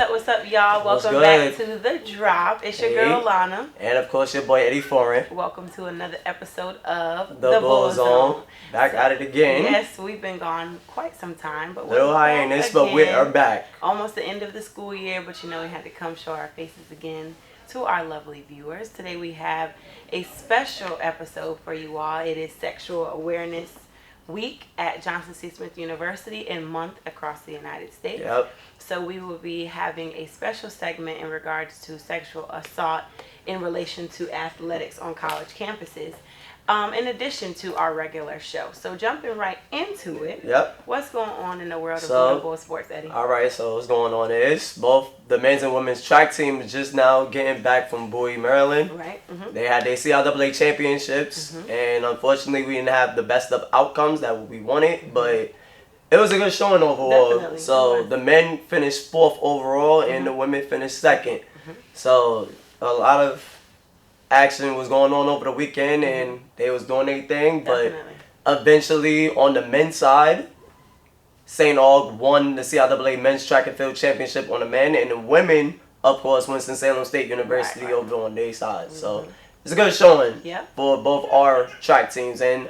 What's up, y'all? What's Welcome back to The Drop. It's your girl, Lana. And of course, your boy, Eddie Foreign. Welcome to another episode of The Bull Zone. Back at it again. Yes, we've been gone quite some time. But little hiatus, but we are back. Almost the end of the school year, but we had to come show our faces again to our lovely viewers. Today we have a special episode for you all. It is Sexual Awareness Week at Johnson C. Smith University and month across the United States. Yep. So we will be having a special segment in regards to sexual assault in relation to athletics on college campuses, in addition to our regular show. So jumping right into it. Yep. What's going on in the world of volleyball sports, Eddie? All right. So what's going on is both the men's and women's track team is just now getting back from Bowie, Maryland. Right. Mm-hmm. They had their CIAA championships, and unfortunately, we didn't have the best of outcomes that we wanted, but it was a good showing overall. Definitely. So the men finished 4th overall, and the women finished 2nd. So a lot of action was going on over the weekend, and they was doing their thing. But eventually, on the men's side, St. Aug won the CIAA Men's Track and Field Championship on the men, and the women, of course, Winston-Salem State University over on their side. So it's a good showing for both our track teams. And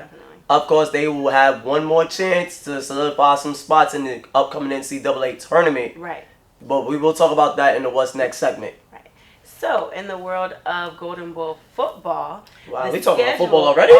of course, they will have one more chance to solidify some spots in the upcoming NCAA tournament. Right. But we will talk about that in the What's Next segment. Right. So, in the world of Golden Bull football, wow, we talking about football already?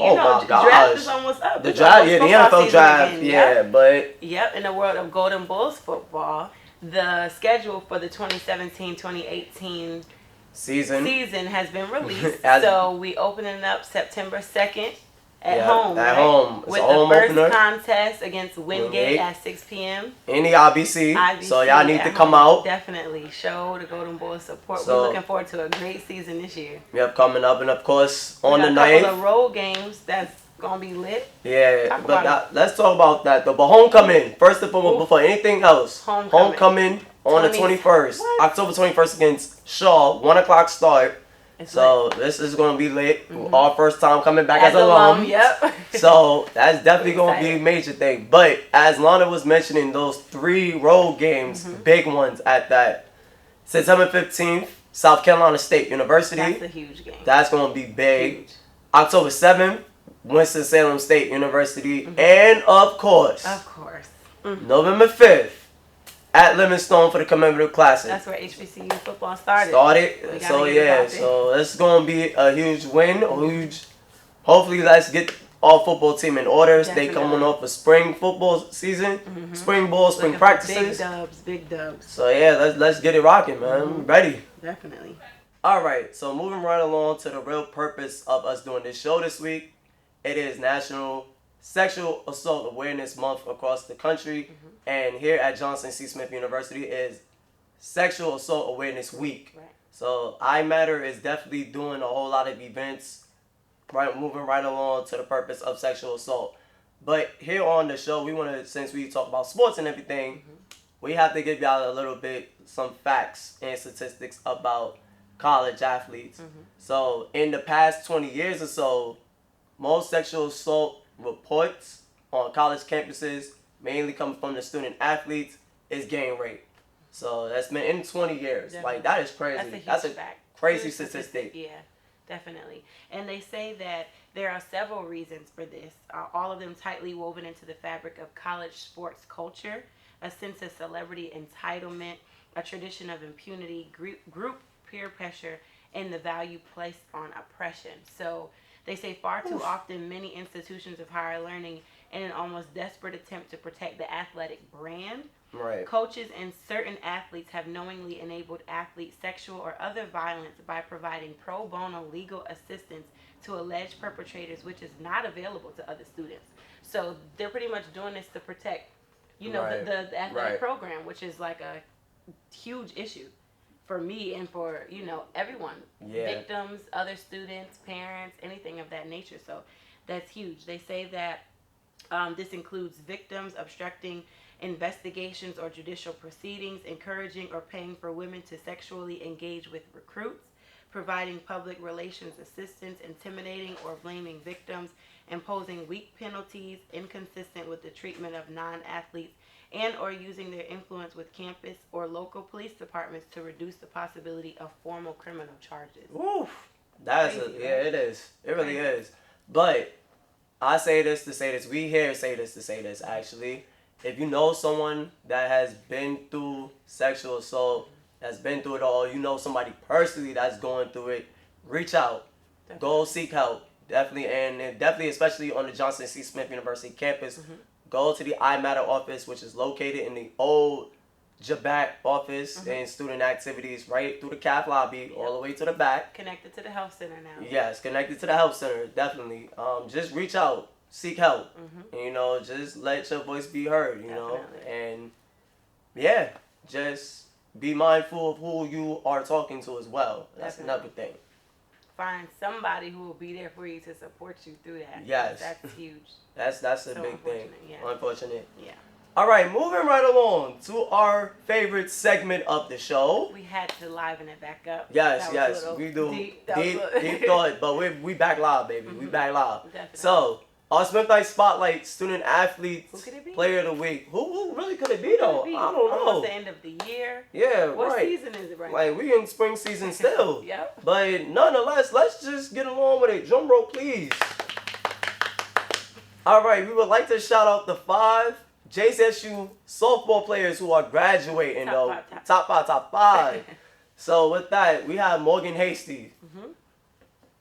Oh my gosh. Draft is almost up. The draft, the NFL draft, but yep. In the world of Golden Bulls football, the schedule for the 2017-2018 season has been released. So we opening up September 2nd. At home. At home. With the first contest against Wingate at 6 p.m. in the IBC. So y'all need to come out. Definitely show the Golden Bulls support. We're looking forward to a great season this year. Yep, coming up, and of course on the 9th. A couple of road games that's gonna be lit. Yeah, let's talk about that though. But homecoming first and foremost before anything else. Homecoming on the 21st, October 21st against Shaw, 1:00 start. So this is going to be lit. Our first time coming back as alum. Yep. So that's definitely going to be a major thing. But as Lana was mentioning, those 3 road games, big ones at that. September 15th, South Carolina State University. That's a huge game. That's going to be big. Huge. October 7th, Winston-Salem State University. And of course, November 5th. At Livingstone for the commemorative classic. That's where HBCU football started. So it's gonna be a huge win. Hopefully, let's get our football team in order. Definitely. They coming off a spring football season, spring ball, spring practices. Big dubs. So let's get it rocking, man. I'm ready. Definitely. All right, so moving right along to the real purpose of us doing this show this week. It is National Sexual Assault Awareness Month across the country, and here at Johnson C. Smith University is Sexual Assault Awareness Week. Right. So iMatter is definitely doing a whole lot of events, moving right along to the purpose of sexual assault. But here on the show, we want to, since we talk about sports and everything, we have to give y'all a little bit some facts and statistics about college athletes. So in the past 20 years or so, most sexual assault reports on college campuses, mainly coming from the student athletes, is gang rape. So that's been in 20 years. Definitely. Like, that is crazy. That's a fact. Crazy statistic. Yeah, definitely. And they say that there are several reasons for this, all of them tightly woven into the fabric of college sports culture, a sense of celebrity entitlement, a tradition of impunity, group peer pressure, and the value placed on oppression. So they say far too often many institutions of higher learning, in an almost desperate attempt to protect the athletic brand, coaches and certain athletes have knowingly enabled athlete sexual or other violence by providing pro bono legal assistance to alleged perpetrators, which is not available to other students. So they're pretty much doing this to protect, the athletic program, which is like a huge issue for me and for, everyone. Victims, other students, parents, anything of that nature. So that's huge. They say that This includes victims, obstructing investigations or judicial proceedings, encouraging or paying for women to sexually engage with recruits, providing public relations assistance, intimidating or blaming victims, imposing weak penalties inconsistent with the treatment of non-athletes, and or using their influence with campus or local police departments to reduce the possibility of formal criminal charges. Oof. That's Crazy, yeah, right? it is. It really Crazy. is. But I say this to say this. We here say this to say this, actually. If you know someone that has been through sexual assault, that's been through it all, you know somebody personally that's going through it, reach out. Definitely. Go seek help. Definitely, and definitely, especially on the Johnson C. Smith University campus, go to the iMatter office, which is located in the old Jabat office and student activities right through the CAF lobby all the way to the back. Connected to the health center now. Yes, connected to the health center, definitely. Just reach out, seek help, and, you know, just let your voice be heard, you know, Definitely. and yeah, just be mindful of who you are talking to as well. That's Definitely. another thing. Find somebody who will be there for you to support you through that. Yes. That's huge. That's a So big thing. unfortunate, yeah. Unfortunate. Yeah. All right, moving right along to our favorite segment of the show. We had to liven it back up. Yes, That was a yes, little we do deep. That was deep, a little- deep thought, but we back live, baby. We back live. Definitely. So, our Smith Knight Spotlight Student Athletes Who could it be? Player of the Week. Who really could it be though? Be I don't know. almost the end of the year. Yeah, What right. season is it right Like we in spring season still. Yep. But nonetheless, let's just get along with it. Drum roll, please. All right, we would like to shout out the 5 JCSU softball players who are graduating, Top though. five, Top 5. So with that, we have Morgan Hasty.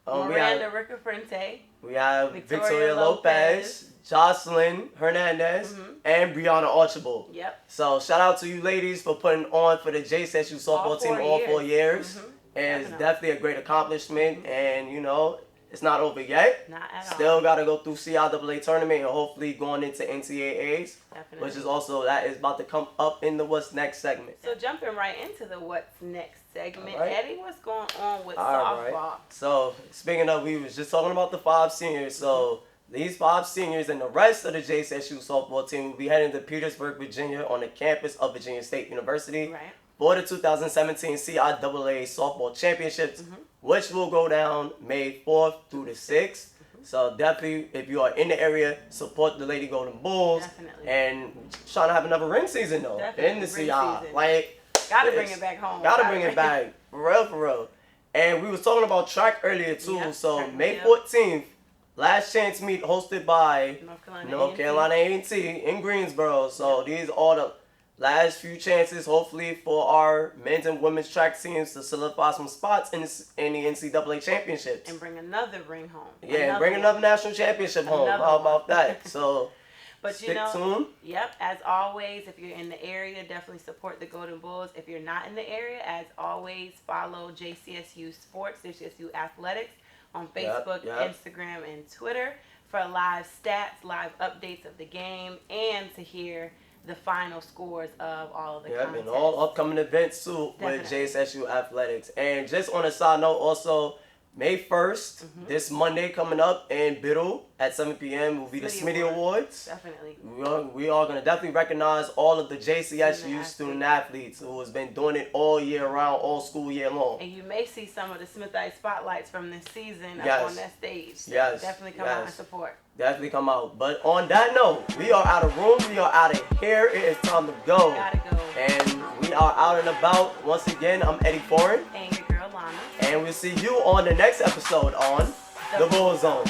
Miranda Ricafrente. We have Victoria Victoria Lopez, Jocelyn Hernandez, and Brianna Archibald. Yep. So shout out to you ladies for putting on for the JCSU softball team all 4 years. And it's definitely a great accomplishment. And you know, it's not over yet. Not at all. Still got to go through CIAA tournament and hopefully going into NCAAs, Definitely. which is also that is about to come up in the What's Next segment. So jumping right into the What's Next segment, All right. Eddie, what's going on with All softball? right. So speaking of, we was just talking about the 5 seniors. So these 5 seniors and the rest of the JCSU softball team will be heading to Petersburg, Virginia, on the campus of Virginia State University Right. for the 2017 CIAA softball championships, which will go down May 4th through the 6th. So definitely, if you are in the area, support the Lady Golden Bulls. Definitely. And trying to have another ring season though Definitely, in the ring CI. season. Like Gotta bring it's- it back home. Gotta bring it back. For real, for real. And we was talking about track earlier too. Yep, So track, May yep. 14th, last chance meet hosted by North Carolina A&T in Greensboro. So these are the last few chances, hopefully, for our men's and women's track teams to solidify some spots in the NCAA championships. And bring another ring home. Yeah, and bring another national championship home. Another How one. about that? So But stick you know, tuned. yep, as always, if you're in the area, definitely support the Golden Bulls. If you're not in the area, as always, follow JCSU Sports, JCSU Athletics on Yep, Facebook, yep. Instagram, and Twitter for live stats, live updates of the game, and to hear the final scores of all of the Yep, contests. and all upcoming events too with Definitely. JSSU Athletics. And just on a side note, also May 1st, this Monday coming up in Biddle at 7 p.m. will be the Smitty Smitty Awards. Definitely. We are going to definitely recognize all of the JCSU student athletes who has been doing it all year round, all school year long. And you may see some of the Smithite spotlights from this season Yes. up on that stage. So Yes. definitely come out and Yes. support. Definitely come out. But on that note, we are out of room. We are out of here. It is time to go. Gotta go. And we are out and about. Once again, I'm Eddie Foreign. And your girl Lana. And we'll see you on the next episode on The Bull Zone.